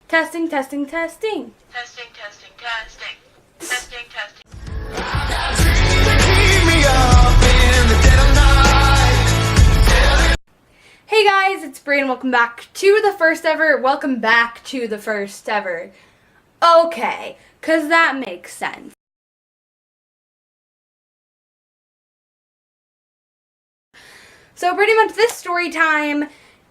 Testing, testing, testing. Testing, testing, testing. Testing, testing. Hey guys, it's Bree and welcome back to the first ever. Welcome back to the first ever. Okay, cause that makes sense. So pretty much this story time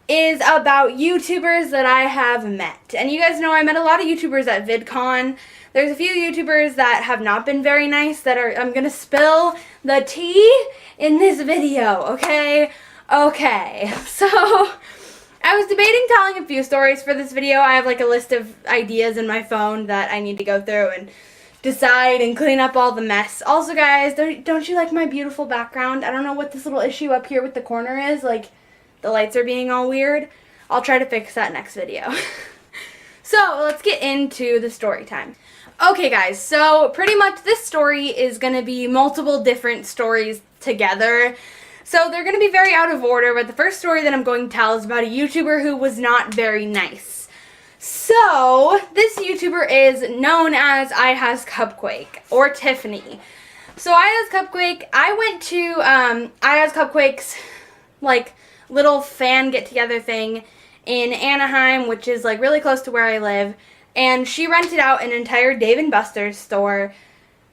is about YouTubers that I have met. And you guys know I met a lot of YouTubers at VidCon. There's a few YouTubers that have not been very nice that I'm gonna spill the tea in this video, okay? Okay, so I was debating telling a few stories for this video. I have like a list of ideas in my phone that I need to go through and decide and clean up all the mess. Also guys, don't you like my beautiful background? I don't know what this little issue up here with the corner is, like the lights are being all weird. I'll try to fix that next video. So let's get into the story time. Okay guys, so pretty much this story is going to be multiple different stories together. So they're going to be very out of order, but the first story that I'm going to tell is about a YouTuber who was not very nice. So this YouTuber is known as iHasCupquake or Tiffany. So iHasCupquake, I went to iHasCupquake's like little fan get-together thing in Anaheim, which is like really close to where I live, and she rented out an entire Dave & Buster's store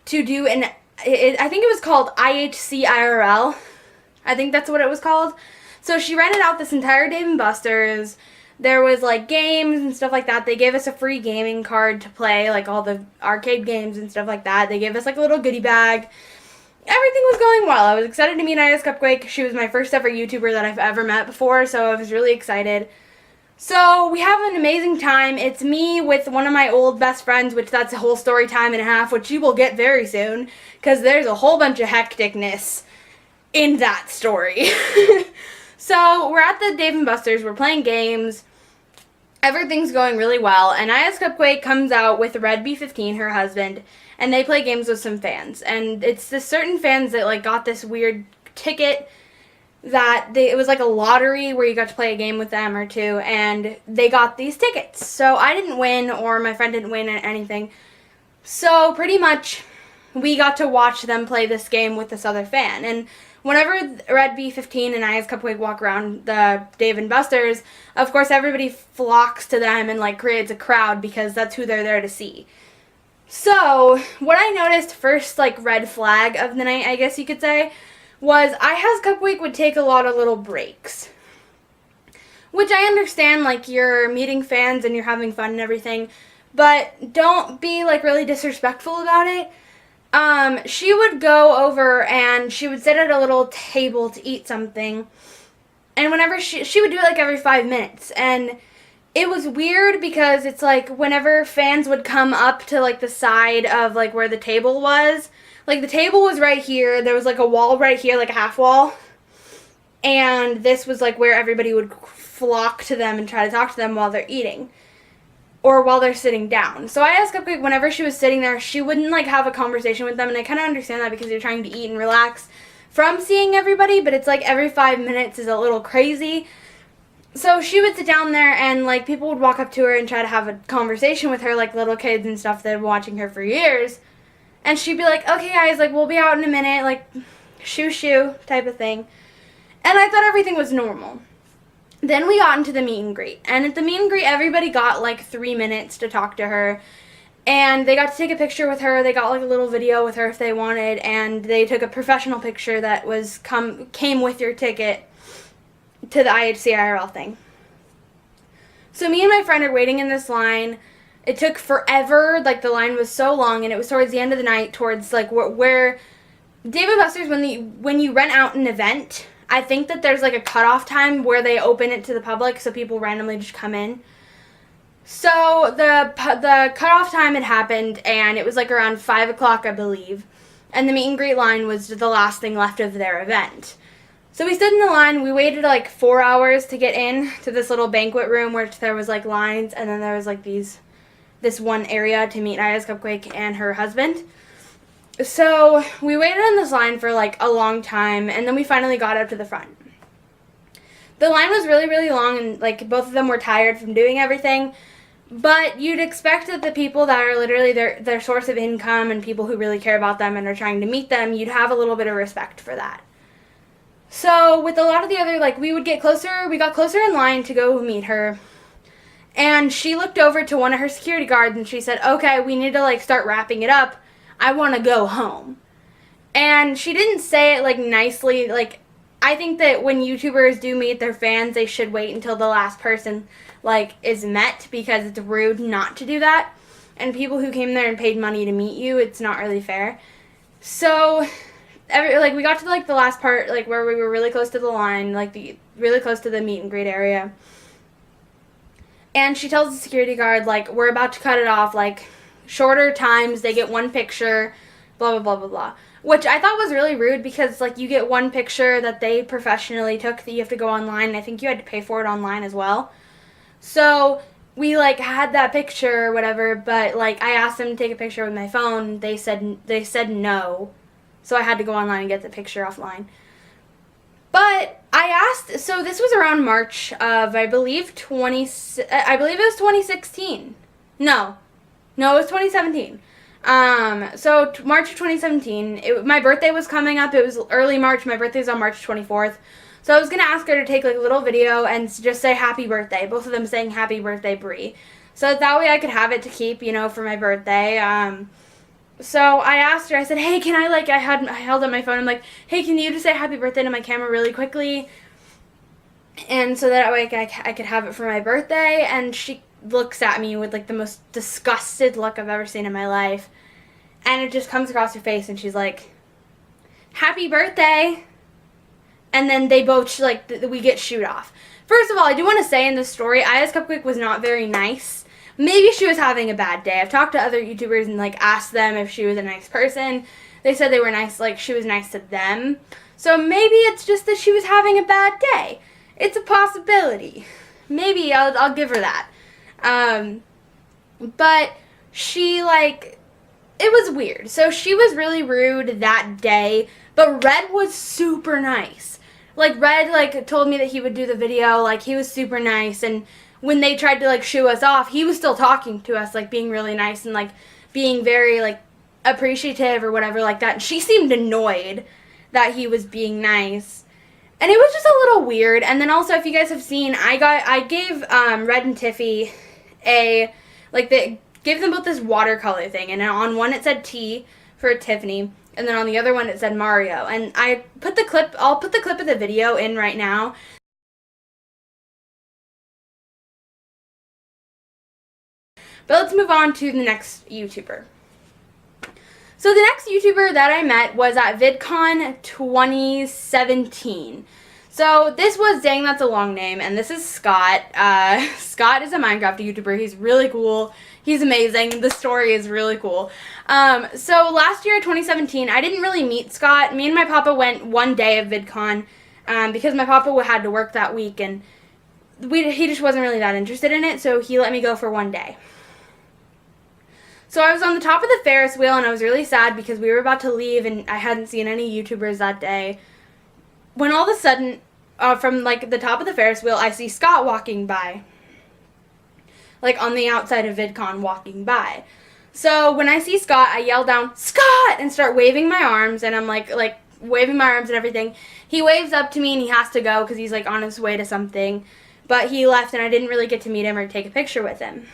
to do I think it was called IHCIRL. I think that's what it was called. So she rented out this entire Dave & Buster's. There was like games and stuff like that. They gave us a free gaming card to play like all the arcade games and stuff like that. They gave us like a little goodie bag. Everything was going well. I was excited to meet iHasCupquake. She was my first ever YouTuber that I've ever met before, so I was really excited. So we have an amazing time. It's me with one of my old best friends, which that's a whole story time and a half, which you will get very soon, because there's a whole bunch of hecticness in that story. So we're at the Dave & Buster's. We're playing games. Everything's going really well, and iHasCupquake comes out with Red B15, her husband, and they play games with some fans. And it's the certain fans that like got this weird ticket that it was like a lottery where you got to play a game with them or two, and they got these tickets. So I didn't win, or my friend didn't win anything. So pretty much we got to watch them play this game with this other fan. And whenever Red B15 and iHasCupquake walk around the Dave & Buster's, of course everybody flocks to them and like creates a crowd because that's who they're there to see. So what I noticed first, like red flag of the night, I guess you could say, was iHasCupquake would take a lot of little breaks. Which I understand, like you're meeting fans and you're having fun and everything, but don't be like really disrespectful about it. She would go over and she would sit at a little table to eat something, and whenever she would do it like every 5 minutes, and it was weird because it's like whenever fans would come up to like the side of like where the table was, like the table was right here, there was like a wall right here, like a half wall, and this was like where everybody would flock to them and try to talk to them while they're eating. Or while they're sitting down. So iHasCupquake, whenever she was sitting there, she wouldn't like have a conversation with them, and I kind of understand that because you're trying to eat and relax from seeing everybody, but it's like every 5 minutes is a little crazy. So she would sit down there and like people would walk up to her and try to have a conversation with her, like little kids and stuff that have been watching her for years. And she'd be like, okay guys, like we'll be out in a minute, like shoo type of thing. And I thought everything was normal. Then we got into the meet and greet, and at the meet and greet everybody got like 3 minutes to talk to her, and they got to take a picture with her. They got like a little video with her if they wanted, and they took a professional picture that was came with your ticket to the IHCIRL thing. So me and my friend are waiting in this line. It took forever, like the line was so long, and it was towards the end of the night, towards like where Dave & Buster's, when you rent out an event, I think that there's like a cutoff time where they open it to the public so people randomly just come in. So the cutoff time had happened, and it was like around 5 o'clock, I believe, and the meet and greet line was the last thing left of their event. So we stood in the line. We waited like 4 hours to get in to this little banquet room where there was like lines, and then there was like this one area to meet iHasCupquake and her husband. So we waited in this line for like a long time, and then we finally got up to the front. The line was really, really long, and like both of them were tired from doing everything. But you'd expect that the people that are literally their source of income and people who really care about them and are trying to meet them, you'd have a little bit of respect for that. So with a lot of the other, like, we got closer in line to go meet her. And she looked over to one of her security guards and she said, okay, we need to, like, start wrapping it up. I want to go home. And she didn't say it, like, nicely. Like, I think that when YouTubers do meet their fans, they should wait until the last person, like, is met, because it's rude not to do that. And people who came there and paid money to meet you, it's not really fair. So, we got to, like, the last part, like, where we were really close to the line, like, really close to the meet and greet area. And she tells the security guard, like, we're about to cut it off, like, shorter times, they get one picture, blah, blah, blah, blah, blah. Which I thought was really rude, because, like, you get one picture that they professionally took that you have to go online, and I think you had to pay for it online as well. So we, like, had that picture or whatever, but, like, I asked them to take a picture with my phone. They said no. So I had to go online and get the picture offline. But I asked, so this was around March of, I believe it was 2016. No, it was 2017. So March of 2017, my birthday was coming up. It was early March. My birthday's on March 24th. So I was going to ask her to take, like, a little video and just say happy birthday. Both of them saying happy birthday, Brie. So that way I could have it to keep, for my birthday. So I asked her, I said, hey, can I, like, I held up my phone. I'm like, hey, can you just say happy birthday to my camera really quickly? And so that way I could have it for my birthday. And she looks at me with, like, the most disgusted look I've ever seen in my life. And it just comes across her face, and she's like, happy birthday. And then they both, like, we get shoot off. First of all, I do want to say in this story, Aya's Cupcake was not very nice. Maybe she was having a bad day. I've talked to other YouTubers and, like, asked them if she was a nice person. They said they were nice, like, she was nice to them. So maybe it's just that she was having a bad day. It's a possibility. Maybe I'll give her that. But she, like, it was weird. So she was really rude that day, but Red was super nice. Like, Red, like, told me that he would do the video. Like, he was super nice, and when they tried to, like, shoo us off, he was still talking to us, like, being really nice and, like, being very, like, appreciative or whatever like that. And she seemed annoyed that he was being nice. And it was just a little weird. And then also, if you guys have seen, I gave Red and Tiffy gave them both this watercolor thing. And on one it said T for Tiffany, and then on the other one it said Mario. And I'll put the clip of the video in right now. But let's move on to the next YouTuber. So the next YouTuber that I met was at VidCon 2017. So this was, dang, that's a long name, and this is Scott. Scott is a Minecraft YouTuber. He's really cool. He's amazing. The story is really cool. So last year, 2017, I didn't really meet Scott. Me and my papa went one day of VidCon because my papa had to work that week, and he just wasn't really that interested in it, so he let me go for one day. So I was on the top of the Ferris wheel, and I was really sad because we were about to leave, and I hadn't seen any YouTubers that day. When all of a sudden, from, like, the top of the Ferris wheel, I see Scott walking by. Like, on the outside of VidCon, walking by. So when I see Scott, I yell down, Scott! And start waving my arms, and I'm, like waving my arms and everything. He waves up to me, and he has to go because he's, like, on his way to something. But he left, and I didn't really get to meet him or take a picture with him.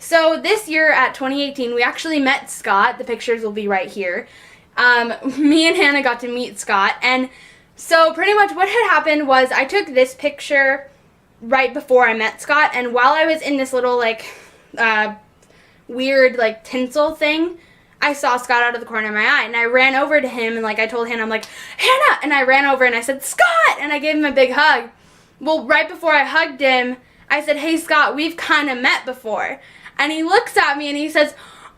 So this year at 2018, we actually met Scott. The pictures will be right here. Me and Hannah got to meet Scott. And so pretty much what had happened was I took this picture right before I met Scott. And while I was in this little, like, weird, like, tinsel thing, I saw Scott out of the corner of my eye. And I ran over to him, and, like, I told Hannah, I'm like, Hannah! And I ran over and I said, Scott! And I gave him a big hug. Well, right before I hugged him, I said, hey, Scott, we've kind of met before. And he looks at me and he says,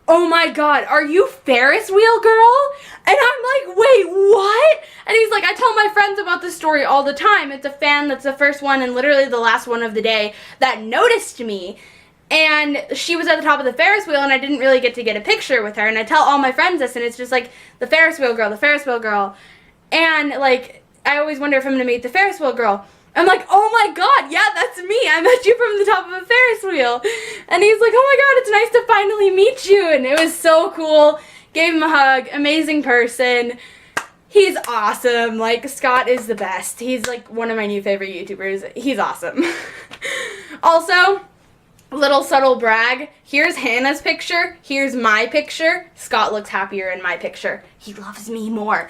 oh my God, are you Ferris wheel girl? And I'm like, wait, what? And he's like, I tell my friends about this story all the time. It's a fan that's the first one and literally the last one of the day that noticed me. And she was at the top of the Ferris wheel, and I didn't really get to get a picture with her. And I tell all my friends this, and it's just like, the Ferris wheel girl, the Ferris wheel girl. And, like, I always wonder if I'm going to meet the Ferris wheel girl. I'm like, oh my god, yeah, that's me. I met you from the top of a Ferris wheel. And he's like, oh my god, it's nice to finally meet you. And it was so cool. Gave him a hug. Amazing person. He's awesome. Like, Scott is the best. He's like one of my new favorite YouTubers. He's awesome. Also, little subtle brag. Here's Hannah's picture. Here's my picture. Scott looks happier in my picture. He loves me more.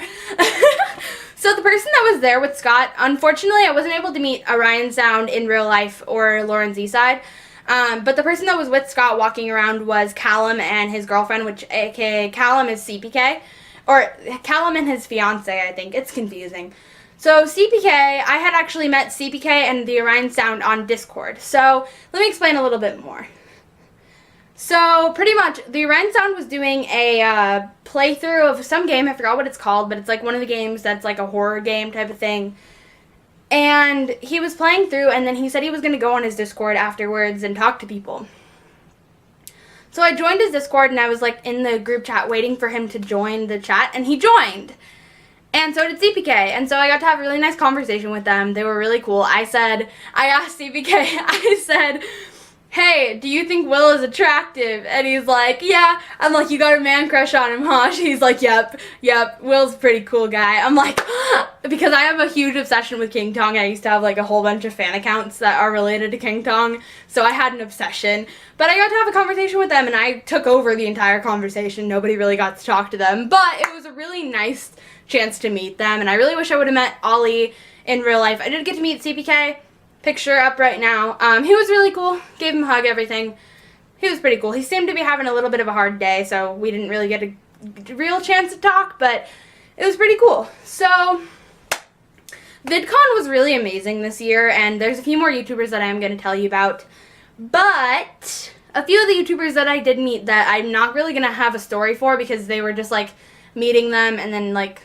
So the person that was there with Scott, unfortunately, I wasn't able to meet Orion Sound in real life or Lauren Z-Side. But the person that was with Scott walking around was Callum and his girlfriend, which aka Callum is CPK. Or Callum and his fiance, I think. It's confusing. So CPK, I had actually met CPK and the Orion Sound on Discord. So let me explain a little bit more. So pretty much, the Orion Sound was doing a playthrough of some game. I forgot what it's called, but it's like one of the games that's like a horror game type of thing. And he was playing through, and then he said he was going to go on his Discord afterwards and talk to people. So I joined his Discord, and I was like in the group chat waiting for him to join the chat, and he joined. And so did CPK, and so I got to have a really nice conversation with them. They were really cool. I asked CPK, I said, hey, do you think Will is attractive? And he's like, yeah. I'm like, you got a man crush on him, huh? He's like, yep, Will's a pretty cool guy. I'm like, because I have a huge obsession with King Tong. I used to have like a whole bunch of fan accounts that are related to King Tong, so I had an obsession. But I got to have a conversation with them, and I took over the entire conversation. Nobody really got to talk to them, but it was a really nice chance to meet them, and I really wish I would have met Ollie in real life. I did get to meet CPK. Picture up right now. He was really cool. Gave him a hug, everything. He was pretty cool. He seemed to be having a little bit of a hard day, so we didn't really get a real chance to talk, but it was pretty cool. So, VidCon was really amazing this year, and there's a few more YouTubers that I'm going to tell you about, but a few of the YouTubers that I did meet that I'm not really going to have a story for because they were just, like, meeting them and then, like,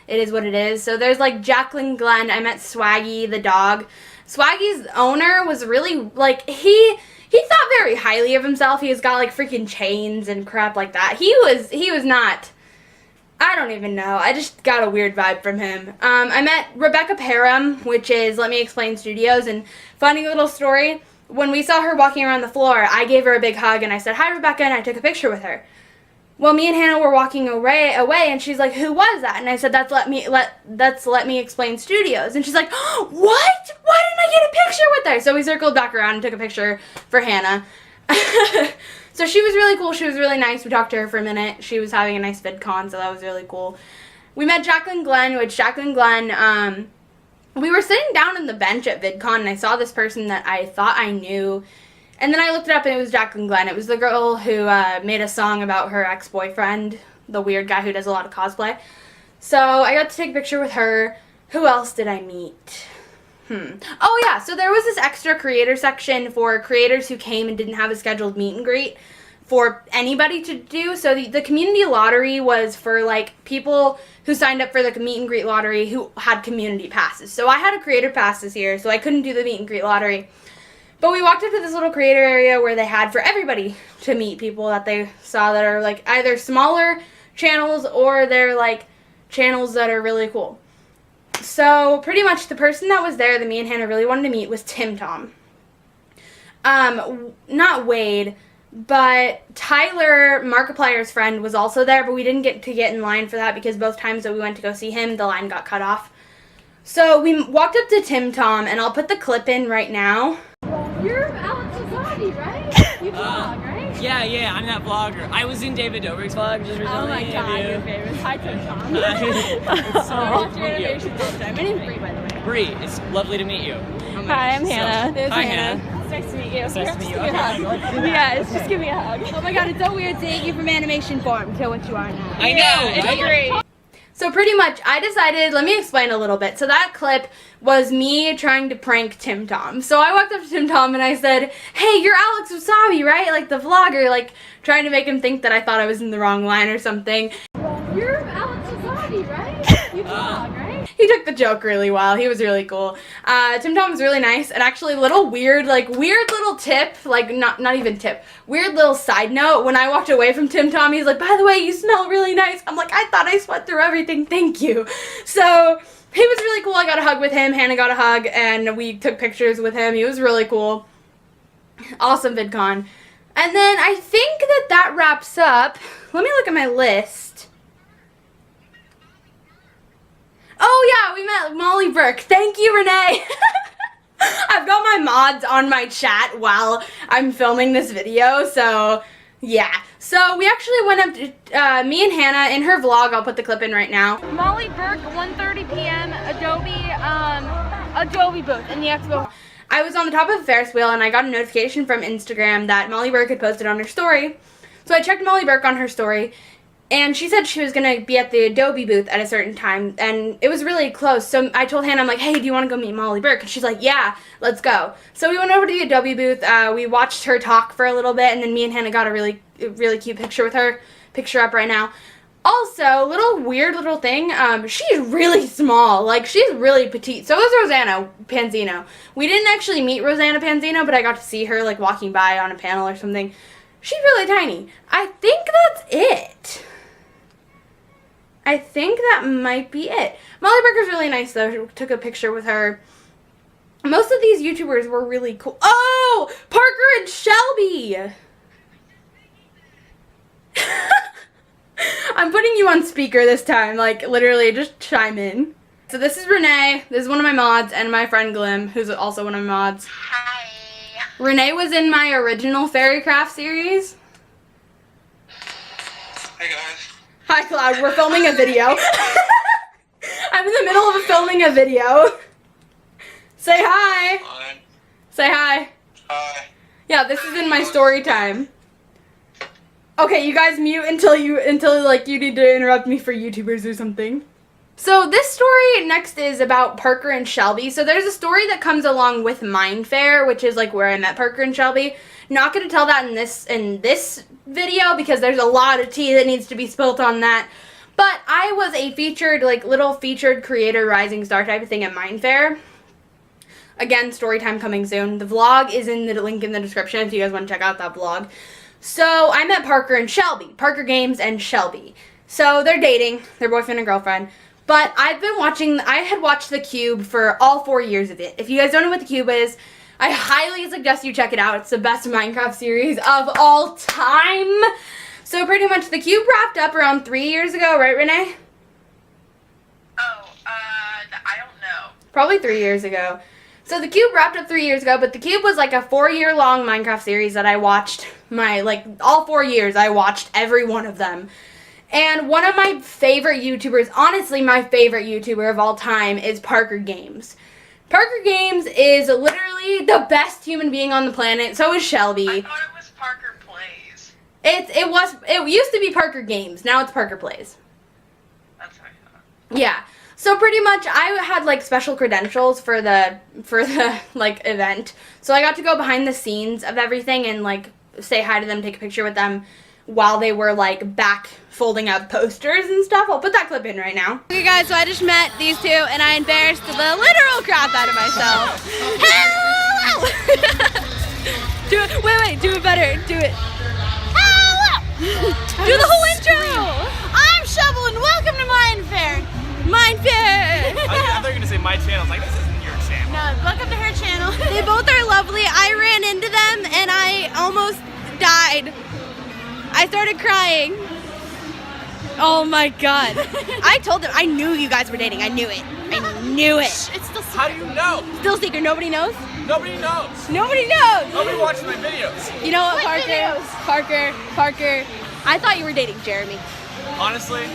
it is what it is. So there's like Jacqueline Glenn. I met Swaggy the dog. Swaggy's owner was really like he thought very highly of himself. He's got like freaking chains and crap like that. He was not. I don't even know. I just got a weird vibe from him. I met Rebecca Parham, which is Let Me Explain Studios, and funny little story. When we saw her walking around the floor, I gave her a big hug and I said, "Hi, Rebecca," and I took a picture with her. Well, me and Hannah were walking away, and she's like, "Who was that?" And I said, that's Let Me Explain Studios. And she's like, "What? Why didn't I get a picture with her?" So we circled back around and took a picture for Hannah. So she was really cool. She was really nice. We talked to her for a minute. She was having a nice VidCon, so that was really cool. We met Jacqueline Glenn, we were sitting down on the bench at VidCon, and I saw this person that I thought I knew. And then I looked it up, and it was Jacqueline Glenn. It was the girl who made a song about her ex-boyfriend, the weird guy who does a lot of cosplay. So I got to take a picture with her. Who else did I meet? Oh, yeah. So there was this extra creator section for creators who came and didn't have a scheduled meet and greet for anybody to do. So the community lottery was for, like, people who signed up for the meet and greet lottery who had community passes. So I had a creator pass this year, so I couldn't do the meet and greet lottery. But we walked up to this little creator area where they had for everybody to meet people that they saw that are like either smaller channels or they're like channels that are really cool. So pretty much the person that was there that me and Hannah really wanted to meet was Tim Tom. Not Wade, but Tyler, Markiplier's friend, was also there, but we didn't get in line for that because both times that we went to go see him, the line got cut off. So we walked up to Tim Tom, and I'll put the clip in right now. You're Alex Azadi, right? You vlog, right? Yeah, I'm that vlogger. I was in David Dobrik's vlog just recently. Oh my god, you're famous. Hi, Tim Tom. I watch your animations all the time. My name's Bree, by the way. Bree, it's lovely to meet you. Hi, I'm Hannah. Hi, Hannah. It's nice to meet you. It's nice to meet you. Give me a hug. Yes, just give me a hug. Oh my god, it's so weird seeing you from animation form to what you are now. I know, It's great. So pretty much, I decided, let me explain a little bit. So that clip was me trying to prank Tim Tom. So I walked up to Tim Tom and I said, "Hey, you're Alex Wasabi, right? Like the vlogger," like trying to make him think that I thought I was in the wrong line or something. You're Alex Azadi, right? You vlog, right? he took the joke really well. He was really cool. Tim Tom was really nice, and actually weird little tip, like not even tip, weird little side note. When I walked away from Tim Tom, he's like, by the way, you smell really nice. I'm like, I thought I sweat through everything. Thank you. So he was really cool. I got a hug with him. Hannah got a hug, and we took pictures with him. He was really cool. Awesome VidCon. And then I think that wraps up. Let me look at my list. Oh yeah, we met Molly Burke. Thank you, Renee. I've got my mods on my chat while I'm filming this video, so yeah. So we actually went up to, me and Hannah in her vlog, I'll put the clip in right now. Molly Burke, 1:30 p.m. Adobe booth in the expo. I was on the top of a Ferris wheel and I got a notification from Instagram that Molly Burke had posted on her story. So I checked Molly Burke on her story, and she said she was going to be at the Adobe booth at a certain time, and it was really close. So I told Hannah, I'm like, hey, do you want to go meet Molly Burke? And she's like, yeah, let's go. So we went over to the Adobe booth. We watched her talk for a little bit, and then me and Hannah got a really cute picture with her. Picture up right now. Also, weird little thing, she's really small. Like, she's really petite. So is Rosanna Panzino. We didn't actually meet Rosanna Panzino, but I got to see her, like, walking by on a panel or something. She's really tiny. I think that's it. I think that might be it. Molly Burke was really nice, though. Took a picture with her. Most of these YouTubers were really cool. Oh! Parker and Shelby! I'm putting you on speaker this time. Like, literally, just chime in. So this is Renee. This is one of my mods, and my friend Glim, who's also one of my mods. Hi. Renee was in my original Fairycraft series. Hey guys. Hi, Cloud. We're filming a video. I'm in the middle of filming a video. Say hi. Hi. Say hi. Hi. Yeah, this is in my story time. Okay, you guys mute until you need to interrupt me for YouTubers or something. So this story next is about Parker and Shelby. So there's a story that comes along with Mind Fair, which is like where I met Parker and Shelby. Not going to tell that in this video because there's a lot of tea that needs to be spilt on that. But I was a featured, little featured creator rising star type of thing at Mind Fair. Again, story time coming soon. The vlog is in the link in the description if you guys want to check out that vlog. So I met Parker and Shelby. Parker Games and Shelby. So they're dating. They're boyfriend and girlfriend. But I had watched The Cube for all 4 years of it. If you guys don't know what The Cube is, I highly suggest you check it out. It's the best Minecraft series of all time. So pretty much The Cube wrapped up around 3 years ago, right, Renee? Oh, I don't know. Probably 3 years ago. So The Cube wrapped up 3 years ago, but The Cube was like a 4-year-long Minecraft series that I watched all 4 years. I watched every one of them. And one of my favorite YouTubers, honestly my favorite YouTuber of all time, is Parker Games. Parker Games is literally the best human being on the planet. So is Shelby. I thought it was Parker Plays. It used to be Parker Games. Now it's Parker Plays. That's what I thought. Yeah. So pretty much I had special credentials for the event. So I got to go behind the scenes of everything and say hi to them, take a picture with them while they were back folding up posters and stuff. I'll put that clip in right now. Okay guys, so I just met these two and I embarrassed the literal crap out of myself. Hello! Do it, wait, do it better, do it. Hello! Do the whole intro! I'm Shovel and welcome to Mind Fair. Mind Fair! I thought you were going to say my channel. Like, this isn't your channel. No, welcome to her channel. They both are lovely. I ran into them and I almost died. I started crying. Oh my god. I told them, I knew you guys were dating. I knew it. I knew it. It's still How do you know? Still secret. Nobody knows? Nobody knows. Nobody knows. Nobody watches my videos. You know what, What Parker? Parker. I thought you were dating Jeremy. Honestly,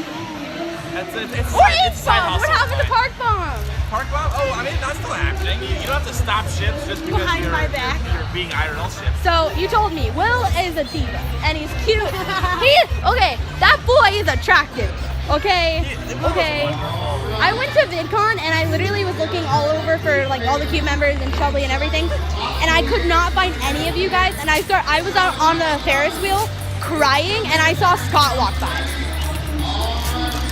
it's Or a side Bomb. hustle. What happened to It's fine. Park Bomb? Park Bomb? Oh, I mean, that's still acting. You don't have to stop ships just because Behind my back. you're being IRL ships. So you told me Will is a diva and he's cute. Okay, that boy is attractive. Okay. I went to VidCon and I literally was looking all over for all the cute members and Shelby and everything, and I could not find any of you guys. And I was out on the Ferris wheel crying, and I saw Scott walk by,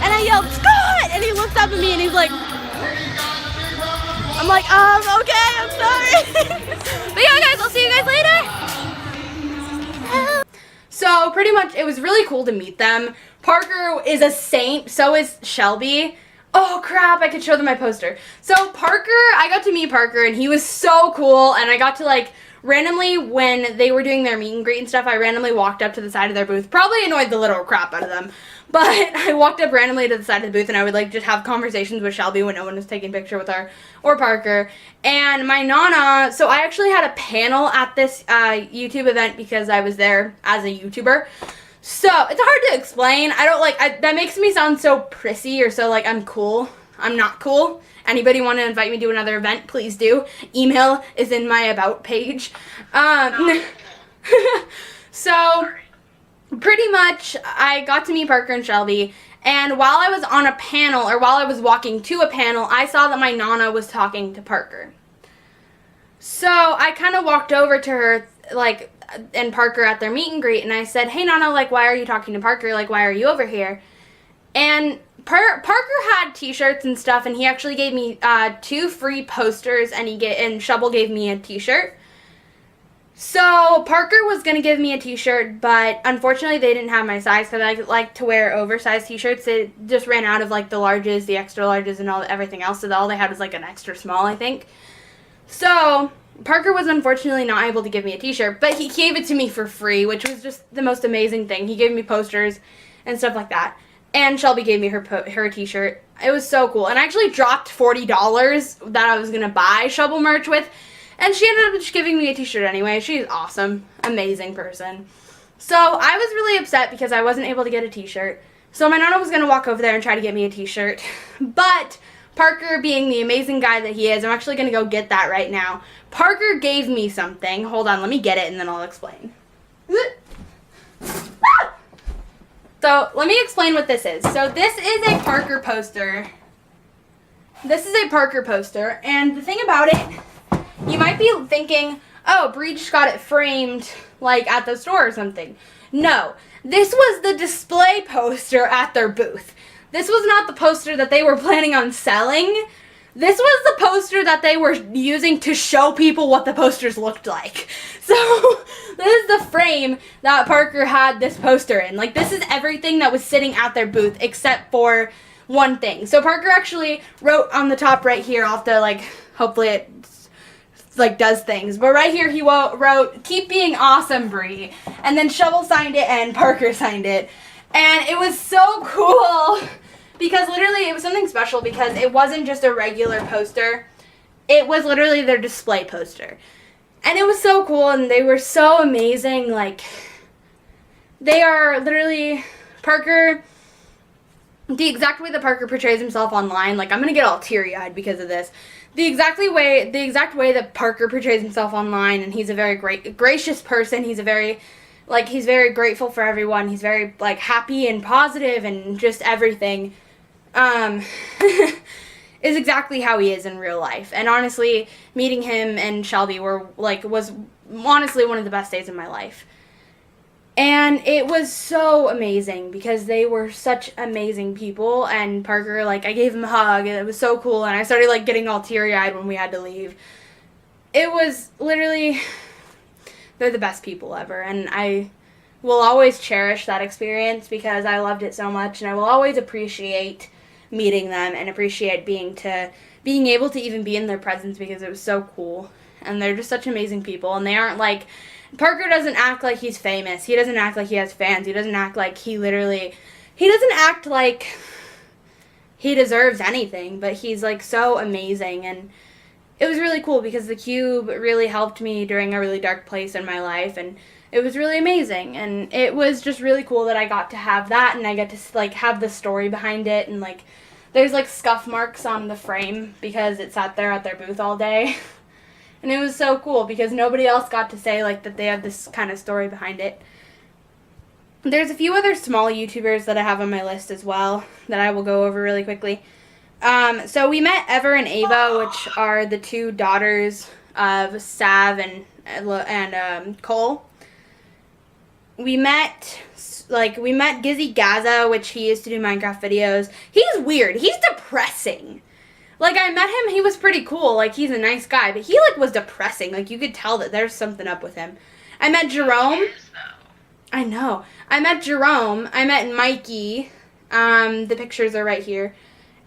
and I yelled Scott, and he looked up at me and he's like, I'm like, okay, I'm sorry. But yeah, guys, I'll see you guys later. So pretty much, it was really cool to meet them. Parker is a saint, so is Shelby. Oh crap, I could show them my poster. So Parker, I got to meet Parker and he was so cool, and I got to like randomly, when they were doing their meet and greet and stuff, I randomly walked up to the side of their booth. Probably annoyed the literal crap out of them. But I walked up randomly to the side of the booth and I would like just have conversations with Shelby when no one was taking a picture with her, or Parker. And my Nana, so I actually had a panel at this YouTube event because I was there as a YouTuber. So, it's hard to explain. I don't like, that makes me sound so prissy or so like I'm cool. I'm not cool. Anybody want to invite me to another event, please do. Email is in my about page. So, pretty much, I got to meet Parker and Shelby, and while I was on a panel, or while I was walking to a panel, I saw that my Nana was talking to Parker. So, I kind of walked over to her, like, and Parker at their meet and greet, and I said, hey Nana, like, why are you talking to Parker? Like, why are you over here? And Parker had t-shirts and stuff, and he actually gave me 2 free posters, and Shubble gave me a t-shirt. So Parker was going to give me a t-shirt, but unfortunately they didn't have my size, because I like to wear oversized t-shirts. It just ran out of like the larges, the extra larges, and everything else, so all they had was like an extra small, I think. So Parker was unfortunately not able to give me a t-shirt, but he gave it to me for free, which was just the most amazing thing. He gave me posters and stuff like that. And Shelby gave me her t-shirt. It was so cool. And I actually dropped $40 that I was going to buy Shovel merch with. And she ended up just giving me a t-shirt anyway. She's awesome. Amazing person. So I was really upset because I wasn't able to get a t-shirt. So my Nana was going to walk over there and try to get me a t-shirt. But Parker, being the amazing guy that he is, I'm actually going to go get that right now. Parker gave me something. Hold on, let me get it and then I'll explain. So, let me explain what this is. So, this is a Parker poster. This is a Parker poster, and the thing about it, you might be thinking, oh, Bree just got it framed, like, at the store or something. No, this was the display poster at their booth. This was not the poster that they were planning on selling. This was the poster that they were using to show people what the posters looked like. So, this is the frame that Parker had this poster in. Like, this is everything that was sitting at their booth except for one thing. So, Parker actually wrote on the top right here, I'll have to, like, hopefully it, like, does things. But right here he wrote, keep being awesome, Bree. And then Shovel signed it and Parker signed it. And it was so cool. Because literally, it was something special because it wasn't just a regular poster. It was literally their display poster. And it was so cool, and they were so amazing. Like, they are literally, Parker, the exact way that Parker portrays himself online, like, I'm going to get all teary-eyed because of this. The exact way that Parker portrays himself online, and he's a very gracious person. He's a very, like, he's very grateful for everyone. He's very, like, happy and positive and just everything. Is exactly how he is in real life. And honestly, meeting him and Shelby was honestly one of the best days of my life. And it was so amazing because they were such amazing people. And Parker, like, I gave him a hug and it was so cool. And I started, like, getting all teary-eyed when we had to leave. It was literally, they're the best people ever. And I will always cherish that experience because I loved it so much. And I will always appreciate meeting them and appreciate being able to even be in their presence because it was so cool. And they're just such amazing people. And they aren't like, Parker doesn't act like he's famous. He doesn't act like he has fans. He doesn't act like he doesn't act like he deserves anything. But he's like so amazing. And it was really cool because the Cube really helped me during a really dark place in my life. And it was really amazing, and it was just really cool that I got to have that, and I got to, like, have the story behind it, and, like, there's, like, scuff marks on the frame because it sat there at their booth all day, and it was so cool because nobody else got to say, like, that they have this kind of story behind it. There's a few other small YouTubers that I have on my list as well that I will go over really quickly. So we met Ever and Ava, which are the 2 daughters of Sav and Cole. We met Gizzy Gaza, which he used to do Minecraft videos. He's weird. He's depressing. Like, I met him, he was pretty cool. Like, he's a nice guy, but he, like, was depressing. Like, you could tell that there's something up with him. I met Jerome. It is, though. I know. I met Jerome. I met Mikey. The pictures are right here.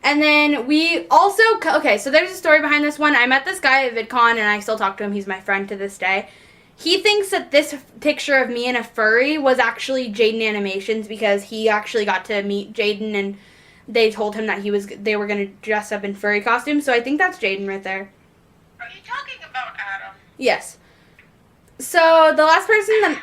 And then we also, okay, so there's a story behind this one. I met this guy at VidCon, and I still talk to him. He's my friend to this day. He thinks that this picture of me and a furry was actually Jaden Animations because he actually got to meet Jaden, and they told him that they were going to dress up in furry costumes. So I think that's Jaden right there. Are you talking about Adam? Yes. So the last person that...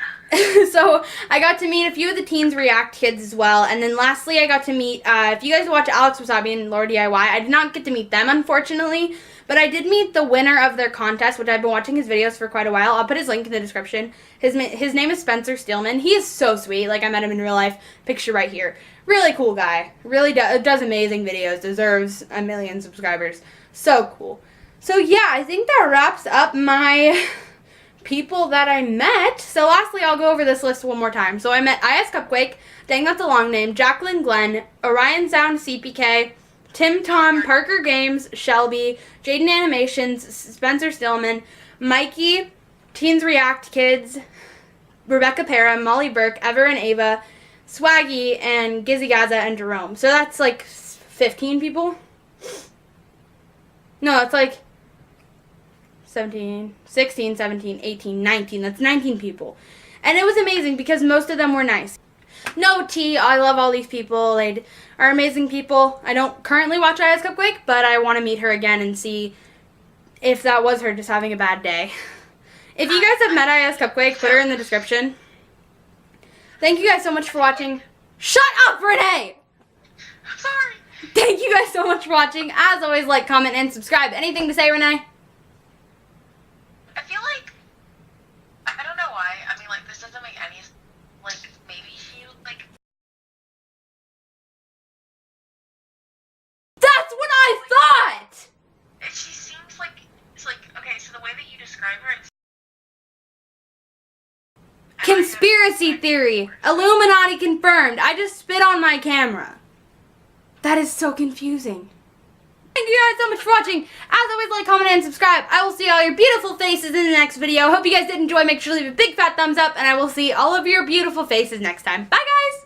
so I got to meet a few of the Teens React kids as well. And then lastly, I got to meet, if you guys watch Alex Wasabi and Laura DIY, I did not get to meet them, unfortunately. But I did meet the winner of their contest, which I've been watching his videos for quite a while. I'll put his link in the description. His name is Spencer Steelman. He is so sweet. Like, I met him in real life. Picture right here. Really cool guy. Really does amazing videos. Deserves 1 million subscribers. So cool. So, yeah, I think that wraps up my... people that I met. So lastly, I'll go over this list one more time. So I met IS Cupquake, dang that's a long name, Jacqueline Glenn, Orion Sound CPK, Tim Tom, Parker Games, Shelby, Jaden Animations, Spencer Stillman, Mikey, Teens React Kids, Rebecca Para, Molly Burke, Ever and Ava, Swaggy, and Gizzy Gaza and Jerome. So that's like 15 people. No, it's like 17, 16, 17, 18, 19. That's 19 people. And it was amazing because most of them were nice. No tea. I love all these people. They are amazing people. I don't currently watch IS Cupquake, but I want to meet her again and see if that was her just having a bad day. If you guys have met IS Cupquake, put her in the description. Thank you guys so much for watching. Shut up, Renee! I'm sorry. Thank you guys so much for watching. As always, like, comment, and subscribe. Anything to say, Renee? I feel like, I don't know why. I mean, like, this doesn't make any, like, maybe she, like... That's what I thought! She seems like, it's like, okay, so the way that you describe her, it's... Conspiracy theory. Illuminati confirmed. I just spit on my camera. That is so confusing. Thank you guys so much for watching. As always, like, comment, and subscribe. I will see all your beautiful faces in the next video. Hope you guys did enjoy. Make sure to leave a big fat thumbs up, and I will see all of your beautiful faces next time. Bye, guys!